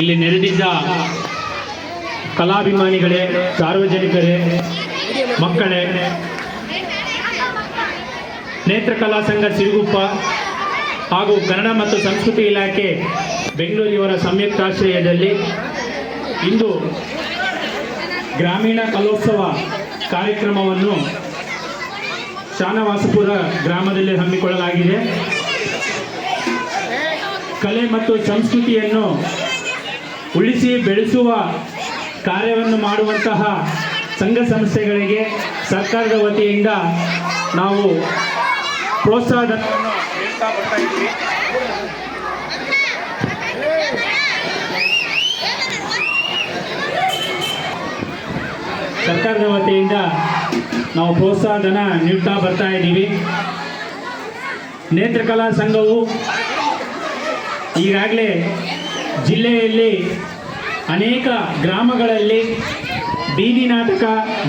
ಇಲ್ಲಿ ನೆರೆದಿದ್ದ ಕಲಾಭಿಮಾನಿಗಳೇ, ಸಾರ್ವಜನಿಕರೇ, ಮಕ್ಕಳೇ, ನೇತ್ರಕಲಾ ಸಂಘ ಸಿರುಗುಪ್ಪ ಹಾಗೂ ಕನ್ನಡ ಮತ್ತು ಸಂಸ್ಕೃತಿ ಇಲಾಖೆ ಬೆಂಗಳೂರಿಯವರ ಸಂಯುಕ್ತಾಶ್ರಯದಲ್ಲಿ ಇಂದು ಗ್ರಾಮೀಣ ಕಲೋತ್ಸವ ಕಾರ್ಯಕ್ರಮವನ್ನು ಶಾನವಾಸಪುರ ಗ್ರಾಮದಲ್ಲಿ ಹಮ್ಮಿಕೊಳ್ಳಲಾಗಿದೆ. ಕಲೆ ಮತ್ತು ಸಂಸ್ಕೃತಿಯನ್ನು ಉಳಿಸಿ ಬೆಳೆಸುವ ಕಾರ್ಯವನ್ನು ಮಾಡುವಂತಹ ಸಂಘ ಸಂಸ್ಥೆಗಳಿಗೆ ಸರ್ಕಾರದ ವತಿಯಿಂದ ನಾವು ಪ್ರೋತ್ಸಾಹವನ್ನು ನೀಡ್ತಾ ಬರ್ತಾ ಇದ್ದೀವಿ. ಸರ್ಕಾರದ ವತಿಯಿಂದ ನಾವು ಪ್ರೋತ್ಸಾಹಧನ ನೀಡ್ತಾ ಬರ್ತಾ ಇದ್ದೀವಿ. ನೇತ್ರಕಲಾ ಸಂಘವು ಈಗಾಗಲೇ ಜಿಲ್ಲೆಯಲ್ಲಿ ಅನೇಕ ಗ್ರಾಮಗಳಲ್ಲಿ ಬೀದಿ ನಾಟಕ,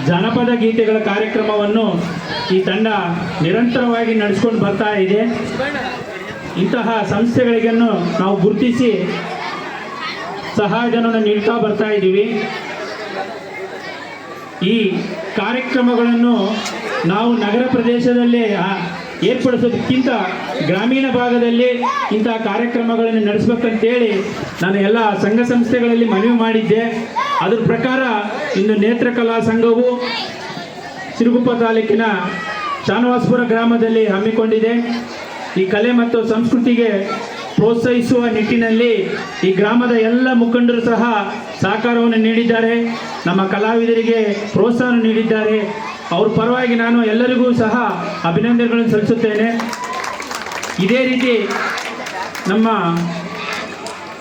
ಜಾನಪದ ಗೀತೆಗಳ ಕಾರ್ಯಕ್ರಮವನ್ನು ಈ ತಂಡ ನಿರಂತರವಾಗಿ ನಡೆಸ್ಕೊಂಡು ಬರ್ತಾ ಇದೆ. ಇಂತಹ ಸಂಸ್ಥೆಗಳಿಗನ್ನು ನಾವು ಗುರುತಿಸಿ ಸಹಾಯಧನವನ್ನು ನೀಡ್ತಾ ಬರ್ತಾ ಇದ್ದೀವಿ. ಈ ಕಾರ್ಯಕ್ರಮಗಳನ್ನು ನಾವು ನಗರ ಪ್ರದೇಶದಲ್ಲಿ ಏರ್ಪಡಿಸೋದಕ್ಕಿಂತ ಗ್ರಾಮೀಣ ಭಾಗದಲ್ಲಿ ಇಂತಹ ಕಾರ್ಯಕ್ರಮಗಳನ್ನು ನಡೆಸಬೇಕಂತೇಳಿ ನಾನು ಎಲ್ಲ ಸಂಘ ಸಂಸ್ಥೆಗಳಲ್ಲಿ ಮನವಿ ಮಾಡಿದ್ದೆ. ಅದರ ಪ್ರಕಾರ ಇಂದು ನೇತ್ರಕಲಾ ಸಂಘವು ಸಿರುಗುಪ್ಪ ತಾಲೂಕಿನ ಶಾನವಾಸಪುರ ಗ್ರಾಮದಲ್ಲಿ ಹಮ್ಮಿಕೊಂಡಿದೆ. ಈ ಕಲೆ ಮತ್ತು ಸಂಸ್ಕೃತಿಗೆ ಪ್ರೋತ್ಸಾಹಿಸುವ ನಿಟ್ಟಿನಲ್ಲಿ ಈ ಗ್ರಾಮದ ಎಲ್ಲ ಮುಖಂಡರು ಸಹ ಸಹಕಾರವನ್ನು ನೀಡಿದ್ದಾರೆ, ನಮ್ಮ ಕಲಾವಿದರಿಗೆ ಪ್ರೋತ್ಸಾಹ ನೀಡಿದ್ದಾರೆ. ಅವ್ರ ಪರವಾಗಿ ನಾನು ಎಲ್ಲರಿಗೂ ಸಹ ಅಭಿನಂದನೆಗಳನ್ನು ಸಲ್ಲಿಸುತ್ತೇನೆ. ಇದೇ ರೀತಿ ನಮ್ಮ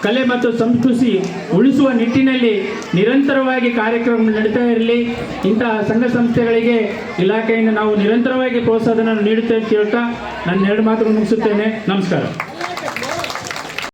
ಕಲೆ ಮತ್ತು ಸಂಸ್ಕೃತಿ ಉಳಿಸುವ ನಿಟ್ಟಿನಲ್ಲಿ ನಿರಂತರವಾಗಿ ಕಾರ್ಯಕ್ರಮ ನಡೀತಾ ಇರಲಿ. ಇಂತಹ ಸಂಘ ಸಂಸ್ಥೆಗಳಿಗೆ ಇಲಾಖೆಯಿಂದ ನಾವು ನಿರಂತರವಾಗಿ ಪ್ರೋತ್ಸಾಹವನ್ನು ನೀಡುತ್ತೇವೆ ಅಂತ ಹೇಳ್ತಾ ನನ್ನ ಎರಡು ಮಾತುಗಳನ್ನು ಮುಗಿಸುತ್ತೇನೆ. ನಮಸ್ಕಾರ.